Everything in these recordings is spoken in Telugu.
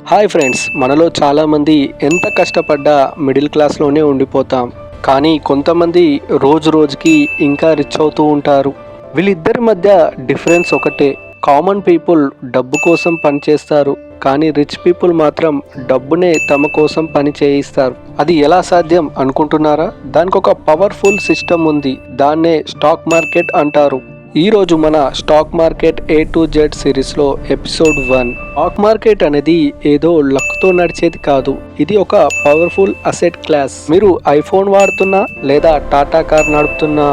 హాయ్ ఫ్రెండ్స్, మనలో చాలామంది ఎంత కష్టపడ్డా మిడిల్ క్లాస్లోనే ఉండిపోతాం. కానీ కొంతమంది రోజు రోజుకి ఇంకా రిచ్ అవుతూ ఉంటారు. వీళ్ళిద్దరి మధ్య డిఫరెన్స్ ఒకటే. కామన్ పీపుల్ డబ్బు కోసం పనిచేస్తారు, కానీ రిచ్ పీపుల్ మాత్రం డబ్బునే తమ కోసం పని చేయిస్తారు. అది ఎలా సాధ్యం అనుకుంటున్నారా? దానికి ఒక పవర్ఫుల్ సిస్టమ్ ఉంది. దాన్నే స్టాక్ మార్కెట్ అంటారు. ఈరోజు మన stock market A to Z సిరీస్లో ఎపిసోడ్ 1. స్టాక్ మార్కెట్ అనేది ఏదో లక్తో నడిచేది కాదు. ఇది ఒక పవర్ఫుల్ అసెట్ క్లాస్. మీరు ఐఫోన్ వాడుతున్నా, లేదా టాటా కార్ నడుపుతున్నా,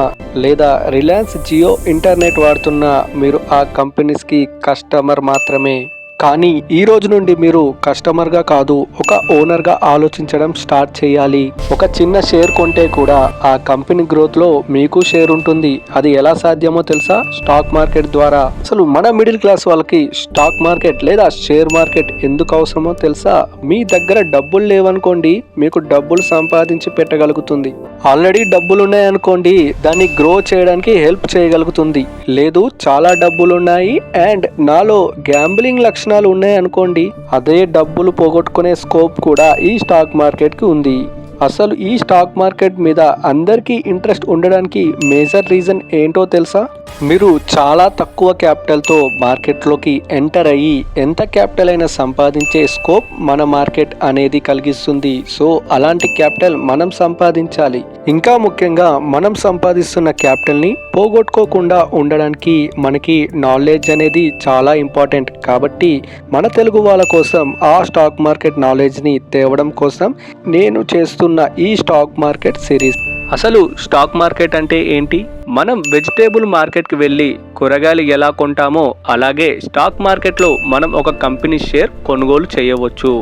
లేదా రిలయన్స్ జియో ఇంటర్నెట్ వాడుతున్నా, మీరు ఆ కంపెనీస్కి కస్టమర్ మాత్రమే. కానీ ఈ రోజు నుండి మీరు కస్టమర్గా కాదు, ఒక ఓనర్గా ఆలోచించడం స్టార్ట్ చేయాలి. ఒక చిన్న షేర్ కొంటే కూడా ఆ కంపెనీ గ్రోత్లో మీకు షేర్ ఉంటుంది. అది ఎలా సాధ్యమో తెలుసా? స్టాక్ మార్కెట్ ద్వారా. అసలు మన మిడిల్ క్లాస్ వాళ్ళకి స్టాక్ మార్కెట్ లేదా షేర్ మార్కెట్ ఎందుకు అవసరమో తెలుసా? మీ దగ్గర డబ్బులు లేవనుకోండి, మీకు డబ్బులు సంపాదించి పెట్టగలుగుతుంది. ఆల్రెడీ డబ్బులు ఉన్నాయనుకోండి, దాన్ని గ్రో చేయడానికి హెల్ప్ చేయగలుగుతుంది. లేదు, చాలా డబ్బులు ఉన్నాయి అండ్ నాలో గ్యాంబ్లింగ్ లక్షణాలు ఉన్నాయనుకోండి, అదే డబ్బులు పోగొట్టుకునే స్కోప్ కూడా ఈ స్టాక్ మార్కెట్కి ఉంది. అసలు ఈ స్టాక్ మార్కెట్ మీద అందరికీ ఇంట్రెస్ట్ ఉండడానికి మేజర్ రీజన్ ఏంటో తెలుసా? మీరు చాలా తక్కువ క్యాపిటల్తో మార్కెట్లోకి ఎంటర్ అయ్యి ఎంత క్యాపిటల్ అయినా సంపాదించే స్కోప్ మన మార్కెట్ అనేది కలిగిస్తుంది. సో అలాంటి క్యాపిటల్ మనం సంపాదించాలి. ఇంకా ముఖ్యంగా మనం సంపాదిస్తున్న క్యాపిటల్ని పోగొట్టుకోకుండా ఉండడానికి మనకి నాలెడ్జ్ అనేది చాలా ఇంపార్టెంట్. కాబట్టి మన తెలుగు వాళ్ళ కోసం ఆ స్టాక్ మార్కెట్ నాలెడ్జ్ని తేవడం కోసం నేను చేస్తున్న ఈ స్టాక్ మార్కెట్ సిరీస్. అసలు స్టాక్ మార్కెట్ అంటే ఏంటి? మనం వెజిటేబుల్ మార్కెట్కి వెళ్ళి కూరగాయలు ఎలా కొంటామో అలాగే స్టాక్ మార్కెట్లో మనం ఒక కంపెనీ షేర్ కొనుగోలు చేయవచ్చు.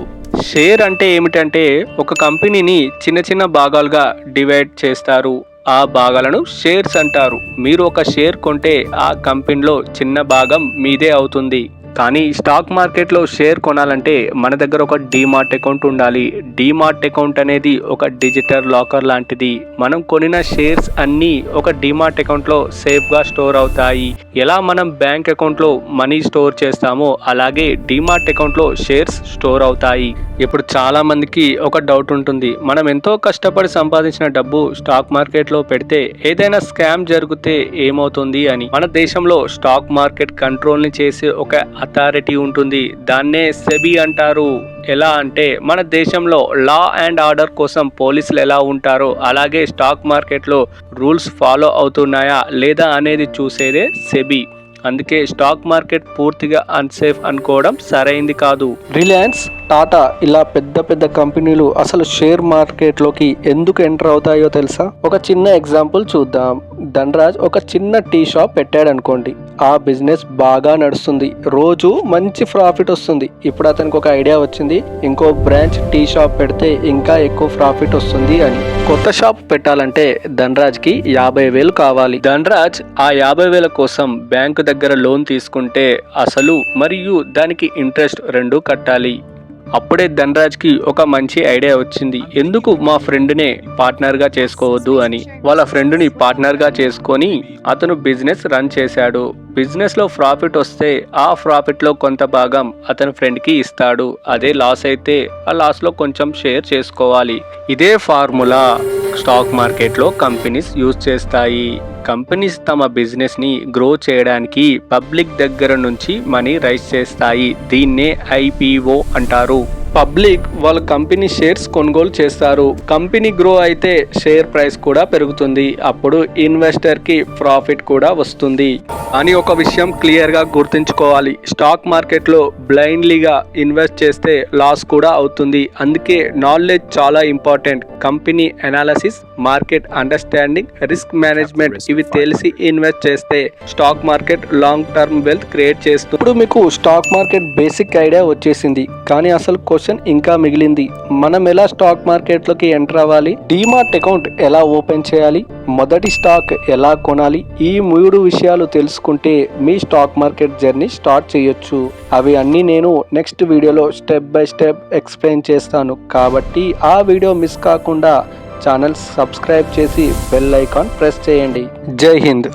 షేర్ అంటే ఏమిటంటే ఒక కంపెనీని చిన్న చిన్న భాగాలుగా డివైడ్ చేస్తారు. ఆ భాగాలను షేర్స్ అంటారు. మీరు ఒక షేర్ కొంటే ఆ కంపెనీలో చిన్న భాగం మీదే అవుతుంది. కానీ స్టాక్ మార్కెట్లో షేర్ కొనాలంటే మన దగ్గర ఒక డీమార్ట్ అకౌంట్ ఉండాలి. డీమార్ట్ అకౌంట్ అనేది ఒక డిజిటల్ లాకర్ లాంటిది. మనం కొనిన షేర్స్ అన్నీ ఒక డీమార్ట్ అకౌంట్లో సేఫ్గా స్టోర్ అవుతాయి. ఎలా మనం బ్యాంక్ అకౌంట్లో మనీ స్టోర్ చేస్తామో అలాగే డీమార్ట్ అకౌంట్లో షేర్స్ స్టోర్ అవుతాయి. ఇప్పుడు చాలా మందికి ఒక డౌట్ ఉంటుంది, మనం ఎంతో కష్టపడి సంపాదించిన డబ్బు స్టాక్ మార్కెట్లో పెడితే ఏదైనా స్కామ్ జరిగితే ఏమవుతుంది అని. మన దేశంలో స్టాక్ మార్కెట్ కంట్రోల్ని చేసే ఒక అథారిటీ ఉంటుంది. దాన్నే సెబీ అంటారు. ఎలా అంటే మన దేశంలో లా అండ్ ఆర్డర్ కోసం పోలీసులు ఎలా ఉంటారో అలాగే స్టాక్ మార్కెట్లో రూల్స్ ఫాలో అవుతున్నాయా లేదా అనేది చూసేదే సెబీ. అందుకే స్టాక్ మార్కెట్ పూర్తిగా అన్సేఫ్ అనుకోవడం సరైంది కాదు. రిలయన్స్, టాటా ఇలా పెద్ద పెద్ద కంపెనీలు అసలు షేర్ మార్కెట్లోకి ఎందుకు ఎంటర్ అవుతాయో తెలుసా? ఒక చిన్న ఎగ్జాంపుల్ చూద్దాం. ధనరాజ్ ఒక చిన్న టీ షాప్ పెట్టాడు అనుకోండి. ఆ బిజినెస్ బాగా నడుస్తుంది, రోజు మంచి ప్రాఫిట్ వస్తుంది. ఇప్పుడు అతనికి ఒక ఐడియా వచ్చింది, ఇంకో బ్రాంచ్ టీ షాప్ పెడితే ఇంకా ఎక్కువ ప్రాఫిట్ వస్తుంది అని. కొత్త షాప్ పెట్టాలంటే ధనరాజ్కి 50,000 కావాలి. ధనరాజ్ ఆ 50,000 కోసం బ్యాంకు దగ్గర లోన్ తీసుకుంటే అసలు మరియు దానికి ఇంట్రెస్ట్ 2 కట్టాలి. అప్పుడే ధనరాజ్కి ఒక మంచి ఐడియా వచ్చింది, ఎందుకు మా ఫ్రెండ్నే పార్ట్నర్గా చేసుకోవద్దు అని. వాళ్ళ ఫ్రెండ్ని పార్ట్నర్గా చేసుకొని అతను బిజినెస్ రన్ చేశాడు. బిజినెస్లో ప్రాఫిట్ వస్తే ఆ ప్రాఫిట్లో కొంత భాగం అతని ఫ్రెండ్కి ఇస్తాడు. అదే లాస్ అయితే ఆ లాస్లో కొంచెం షేర్ చేసుకోవాలి. ఇదే ఫార్ములా స్టాక్ మార్కెట్లో కంపెనీస్ యూజ్ చేస్తాయి. కంపెనీస్ తమ బిజినెస్ని గ్రో చేయడానికి పబ్లిక్ దగ్గర నుంచి మనీ రైజ్ చేస్తాయి. దీన్నే IPO అంటారు. పబ్లిక్ వాళ్ళ కంపెనీ షేర్స్ కొనుగోలు చేస్తారు. కంపెనీ గ్రో అయితే షేర్ ప్రైస్ కూడా పెరుగుతుంది. అప్పుడు ఇన్వెస్టర్కి ప్రాఫిట్ కూడా వస్తుంది. అని ఒక విషయం క్లియర్గా గుర్తుంచుకోవాలి, స్టాక్ మార్కెట్లో బ్లైండ్లీగా ఇన్వెస్ట్ చేస్తే లాస్ కూడా అవుతుంది. అందుకే నాలెడ్జ్ చాలా important. Company analysis, market understanding, risk management ఇవి తెలిసి ఇన్వెస్ట్ చేస్తే stock market long term wealth create చేస్తుంది. ఇప్పుడు మీకు స్టాక్ మార్కెట్ బేసిక్ ఐడియా వచ్చేసింది, కానీ అసలు క్వశ్చన్ ఇంకా మిగిలింది. మనం ఎలా స్టాక్ మార్కెట్లోకి ఎంటర్ అవ్వాలి? డీమార్ట్ అకౌంట్ ఎలా ఓపెన్ చేయాలి? మొదటి స్టాక్ ఎలా కొనాలి? ఈ 3 విషయాలు తెలుసుకుంటే మీ స్టాక్ మార్కెట్ జర్నీ స్టార్ట్ చేయొచ్చు. అవి అన్నీ నేను నెక్స్ట్ వీడియోలో స్టెప్ బై స్టెప్ ఎక్స్ప్లెయిన్ చేస్తాను. కాబట్టి ఆ వీడియో మిస్ కాకుండా ఛానల్ సబ్స్క్రైబ్ చేసి బెల్ ఐకాన్ ప్రెస్ చేయండి. జై హింద్.